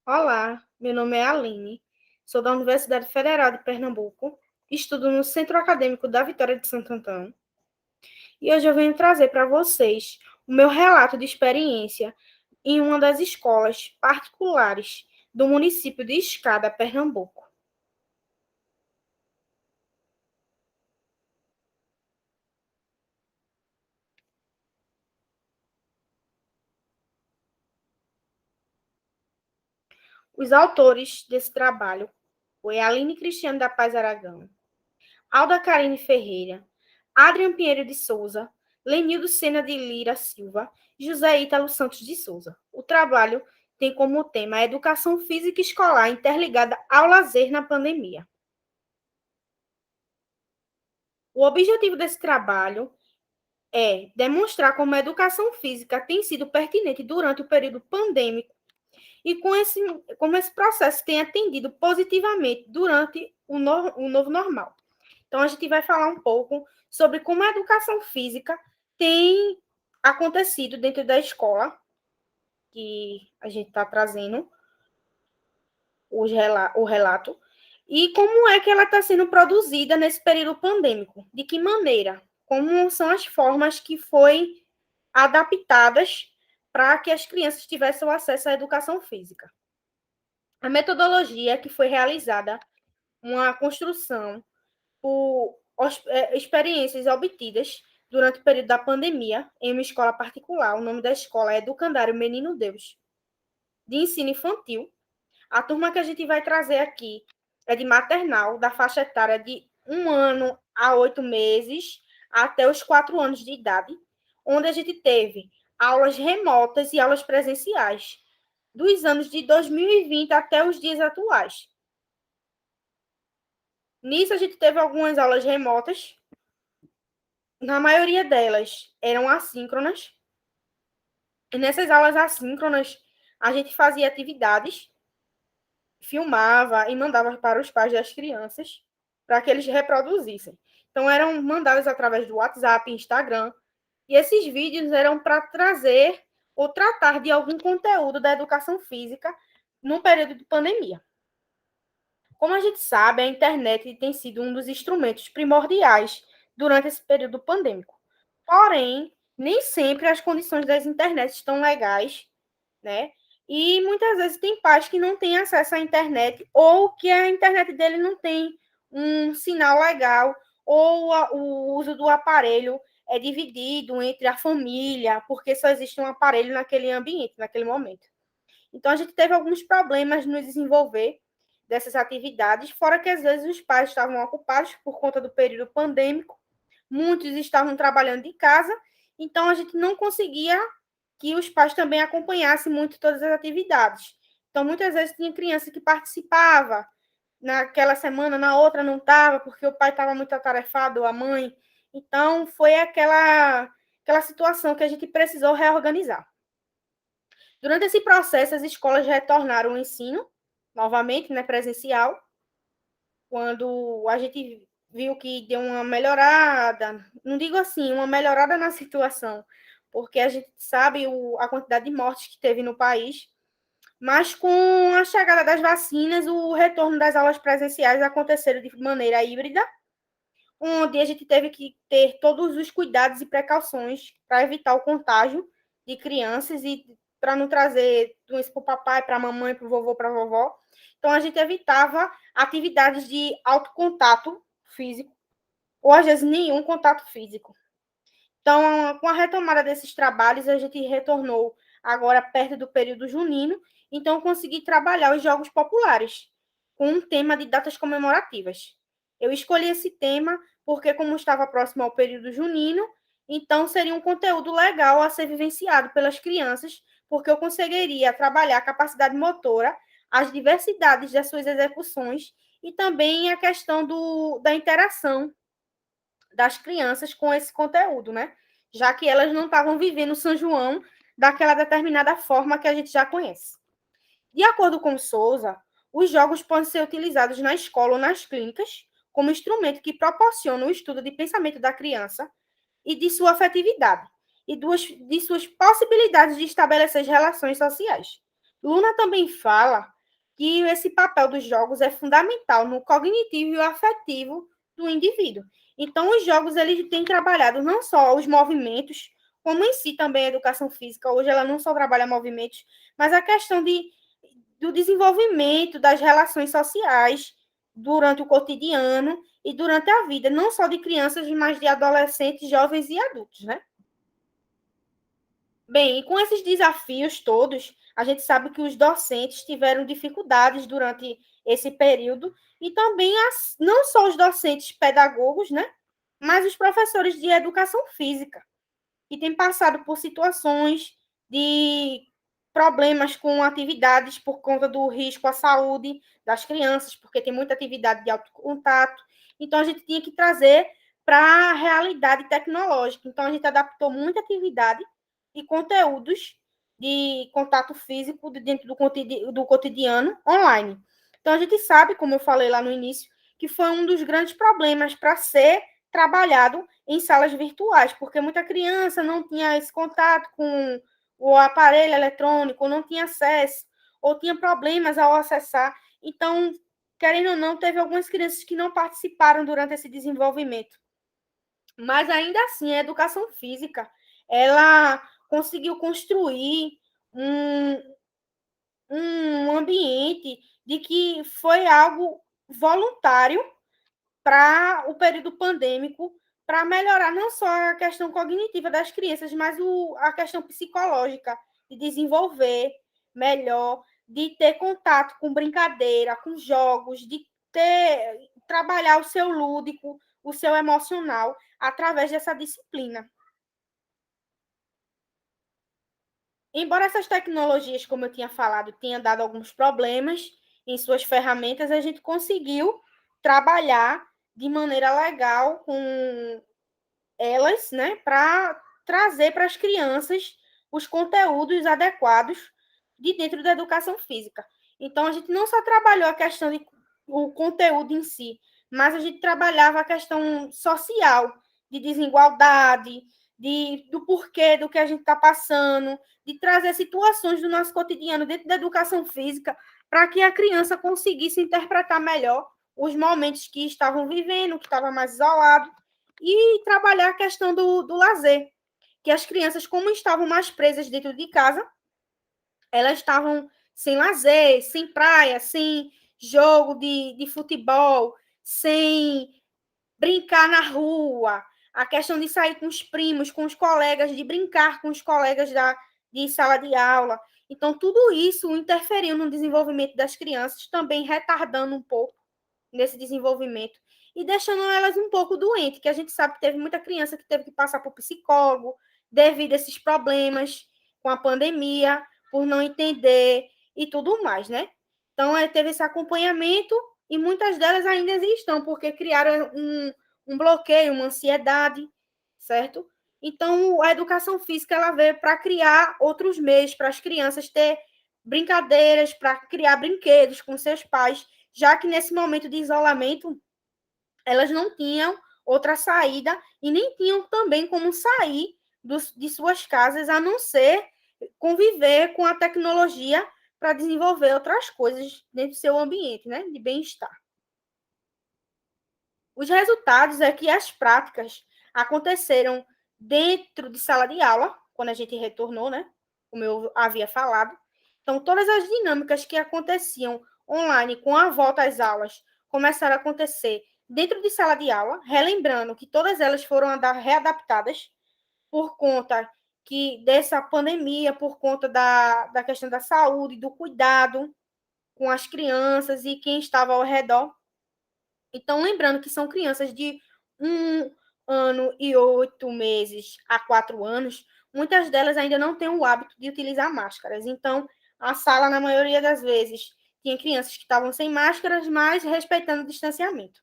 Olá, meu nome é Aline, sou da Universidade Federal de Pernambuco, estudo no Centro Acadêmico da Vitória de Santo Antão e hoje eu venho trazer para vocês o meu relato de experiência em uma das escolas particulares do município de Escada, Pernambuco. Os autores desse trabalho foi Aline Cristiano da Paz Aragão, Alda Karine Ferreira, Adrian Pinheiro de Souza, Lenildo Sena de Lira Silva e José Ítalo Santos de Souza. O trabalho tem como tema a educação física escolar interligada ao lazer na pandemia. O objetivo desse trabalho é demonstrar como a educação física tem sido pertinente durante o período pandêmico e como esse processo tem atendido positivamente durante o novo normal. Então, a gente vai falar um pouco sobre como a educação física tem acontecido dentro da escola, que a gente está trazendo o relato, e como é que ela está sendo produzida nesse período pandêmico, de que maneira, como são as formas que foi adaptadas para que as crianças tivessem acesso à educação física. A metodologia que foi realizada, uma construção por experiências obtidas durante o período da pandemia em uma escola particular. O nome da escola é Educandário Menino Deus, de ensino infantil. A turma que a gente vai trazer aqui é de maternal, da faixa etária de 1 ano a 8 meses, até os 4 anos de idade, onde a gente teve aulas remotas e aulas presenciais, dos anos de 2020 até os dias atuais. Nisso, a gente teve algumas aulas remotas. Na maioria delas eram assíncronas. E nessas aulas assíncronas, a gente fazia atividades, filmava e mandava para os pais das crianças para que eles reproduzissem. Então, eram mandados através do WhatsApp, Instagram. E esses vídeos eram para trazer ou tratar de algum conteúdo da educação física no período de pandemia. Como a gente sabe, a internet tem sido um dos instrumentos primordiais durante esse período pandêmico. Porém, nem sempre as condições das internets estão legais, né? E muitas vezes tem pais que não têm acesso à internet ou que a internet dele não tem um sinal legal ou o uso do aparelho é dividido entre a família, porque só existe um aparelho naquele ambiente, naquele momento. Então, a gente teve alguns problemas no desenvolver dessas atividades, fora que às vezes os pais estavam ocupados por conta do período pandêmico, muitos estavam trabalhando de casa, então a gente não conseguia que os pais também acompanhassem muito todas as atividades. Então, muitas vezes tinha criança que participava naquela semana, na outra não estava, porque o pai estava muito atarefado, ou a mãe. Então, foi aquela situação que a gente precisou reorganizar. Durante esse processo, as escolas retornaram ao ensino, novamente, né, presencial, quando a gente viu que deu uma melhorada, não digo assim, uma melhorada na situação, porque a gente sabe a quantidade de mortes que teve no país, mas com a chegada das vacinas, o retorno das aulas presenciais aconteceram de maneira híbrida, onde a gente teve que ter todos os cuidados e precauções para evitar o contágio de crianças e para não trazer doença para o papai, para a mamãe, para o vovô, para a vovó. Então, a gente evitava atividades de alto contato físico, ou às vezes nenhum contato físico. Então, com a retomada desses trabalhos, a gente retornou agora perto do período junino, então consegui trabalhar os Jogos Populares, com um tema de datas comemorativas. Eu escolhi esse tema porque, como estava próximo ao período junino, então seria um conteúdo legal a ser vivenciado pelas crianças, porque eu conseguiria trabalhar a capacidade motora, as diversidades das suas execuções e também a questão da interação das crianças com esse conteúdo, né? Já que elas não estavam vivendo São João daquela determinada forma que a gente já conhece. De acordo com Souza, os jogos podem ser utilizados na escola ou nas clínicas como instrumento que proporciona o estudo de pensamento da criança e de sua afetividade e de suas possibilidades de estabelecer relações sociais. Luna também fala que esse papel dos jogos é fundamental no cognitivo e o afetivo do indivíduo. Então, os jogos eles têm trabalhado não só os movimentos, como em si também a educação física. Hoje ela não só trabalha movimentos, mas a questão do desenvolvimento das relações sociais durante o cotidiano e durante a vida, não só de crianças, mas de adolescentes, jovens e adultos, né? Bem, e com esses desafios todos, a gente sabe que os docentes tiveram dificuldades durante esse período e também não só os docentes pedagogos, né? Mas os professores de educação física, que têm passado por situações de problemas com atividades por conta do risco à saúde das crianças, porque tem muita atividade de alto contato. Então, a gente tinha que trazer para a realidade tecnológica. Então, a gente adaptou muita atividade e conteúdos de contato físico dentro do cotidiano online. Então, a gente sabe, como eu falei lá no início, que foi um dos grandes problemas para ser trabalhado em salas virtuais, porque muita criança não tinha esse contato com o aparelho eletrônico, não tinha acesso, ou tinha problemas ao acessar. Então, querendo ou não, teve algumas crianças que não participaram durante esse desenvolvimento. Mas ainda assim, a educação física, ela conseguiu construir um ambiente de que foi algo voluntário para o período pandêmico, para melhorar não só a questão cognitiva das crianças, mas a questão psicológica, de desenvolver melhor, de ter contato com brincadeira, com jogos, de trabalhar o seu lúdico, o seu emocional, através dessa disciplina. Embora essas tecnologias, como eu tinha falado, tenham dado alguns problemas em suas ferramentas, a gente conseguiu trabalhar de maneira legal com elas, né, para trazer para as crianças os conteúdos adequados de dentro da educação física. Então, a gente não só trabalhou a questão de o conteúdo em si, mas a gente trabalhava a questão social, de desigualdade, do porquê do que a gente está passando, de trazer situações do nosso cotidiano dentro da educação física, para que a criança conseguisse interpretar melhor os momentos que estavam vivendo, que estava mais isolado, e trabalhar a questão do lazer, que as crianças, como estavam mais presas dentro de casa, elas estavam sem lazer, sem praia, sem jogo de futebol, sem brincar na rua, a questão de sair com os primos, com os colegas, de brincar com os colegas de sala de aula. Então, tudo isso interferiu no desenvolvimento das crianças, também retardando um pouco nesse desenvolvimento e deixando elas um pouco doentes, que a gente sabe que teve muita criança que teve que passar por psicólogo devido a esses problemas com a pandemia, por não entender e tudo mais, né? Então, teve esse acompanhamento e muitas delas ainda existem, porque criaram um bloqueio, uma ansiedade, certo? Então, a educação física ela veio para criar outros meios para as crianças ter brincadeiras, para criar brinquedos com seus pais, já que nesse momento de isolamento elas não tinham outra saída e nem tinham também como sair de suas casas, a não ser conviver com a tecnologia para desenvolver outras coisas dentro do seu ambiente, né, de bem-estar. Os resultados é que as práticas aconteceram dentro de sala de aula, quando a gente retornou, né, como eu havia falado. Então, todas as dinâmicas que aconteciam online com a volta às aulas começaram a acontecer dentro de sala de aula, relembrando que todas elas foram readaptadas por conta dessa pandemia, por conta da questão da saúde, do cuidado com as crianças e quem estava ao redor. Então, lembrando que são crianças de 1 ano e 8 meses a 4 anos, muitas delas ainda não têm o hábito de utilizar máscaras. Então, a sala, na maioria das vezes, tinha crianças que estavam sem máscaras, mas respeitando o distanciamento,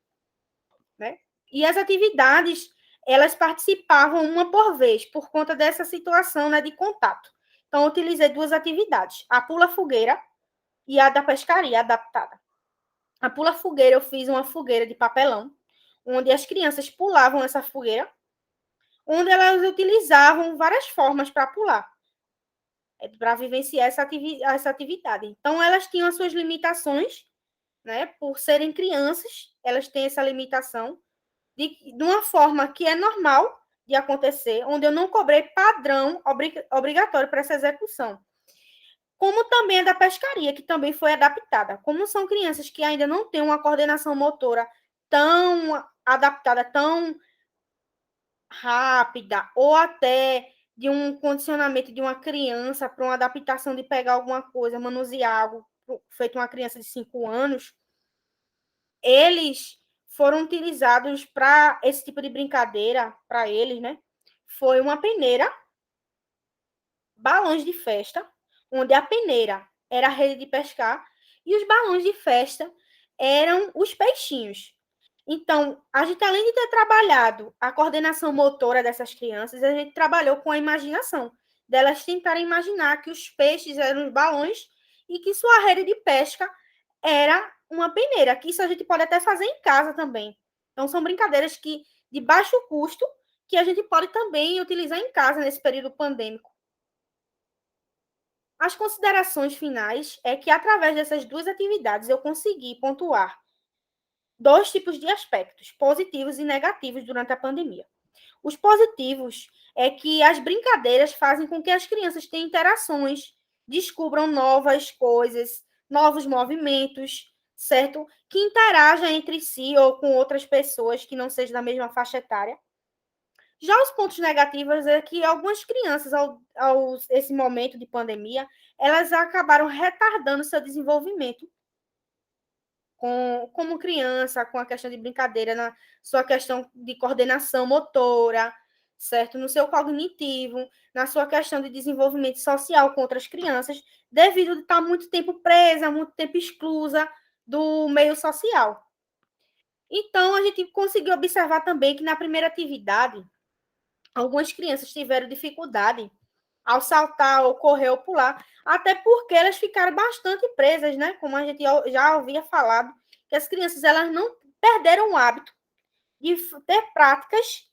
né? E as atividades, elas participavam uma por vez, por conta dessa situação, né, de contato. Então, eu utilizei 2 atividades, a pula-fogueira e a da pescaria adaptada. A pula-fogueira, eu fiz uma fogueira de papelão, onde as crianças pulavam essa fogueira, onde elas utilizavam várias formas para pular. para vivenciar essa atividade. Então, elas tinham as suas limitações, né? Por serem crianças, elas têm essa limitação de uma forma que é normal de acontecer, onde eu não cobrei padrão obrigatório para essa execução. Como também a da pescaria, que também foi adaptada. Como são crianças que ainda não têm uma coordenação motora tão adaptada, tão rápida, ou até de um condicionamento de uma criança para uma adaptação de pegar alguma coisa, manusear algo, feito uma criança de 5 anos, eles foram utilizados para esse tipo de brincadeira, para eles, né? Foi uma peneira, balões de festa, onde a peneira era a rede de pescar e os balões de festa eram os peixinhos. Então, a gente, além de ter trabalhado a coordenação motora dessas crianças, a gente trabalhou com a imaginação, delas tentarem imaginar que os peixes eram os balões e que sua rede de pesca era uma peneira, que isso a gente pode até fazer em casa também. Então, são brincadeiras que, de baixo custo, que a gente pode também utilizar em casa nesse período pandêmico. As considerações finais é que, através dessas duas atividades, eu consegui pontuar dois tipos de aspectos, positivos e negativos, durante a pandemia. Os positivos é que as brincadeiras fazem com que as crianças tenham interações, descubram novas coisas, novos movimentos, certo? Que interajam entre si ou com outras pessoas que não sejam da mesma faixa etária. Já os pontos negativos é que algumas crianças, ao esse momento de pandemia, elas acabaram retardando seu desenvolvimento como criança, com a questão de brincadeira, na sua questão de coordenação motora, certo? No seu cognitivo, na sua questão de desenvolvimento social com outras crianças, devido a estar muito tempo presa, muito tempo exclusa do meio social. Então, a gente conseguiu observar também que na primeira atividade, algumas crianças tiveram dificuldade ao saltar, ou correr, ou pular, até porque elas ficaram bastante presas, né? Como a gente já havia falado, que as crianças elas não perderam o hábito de ter práticas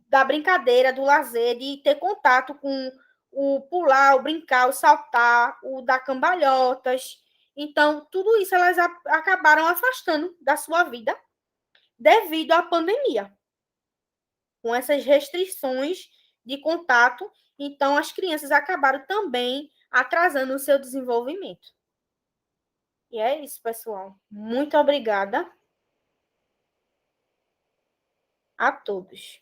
da brincadeira, do lazer, de ter contato com o pular, o brincar, o saltar, o dar cambalhotas. Então, tudo isso elas acabaram afastando da sua vida devido à pandemia, com essas restrições de contato. Então, as crianças acabaram também atrasando o seu desenvolvimento. E é isso, pessoal. Muito obrigada a todos.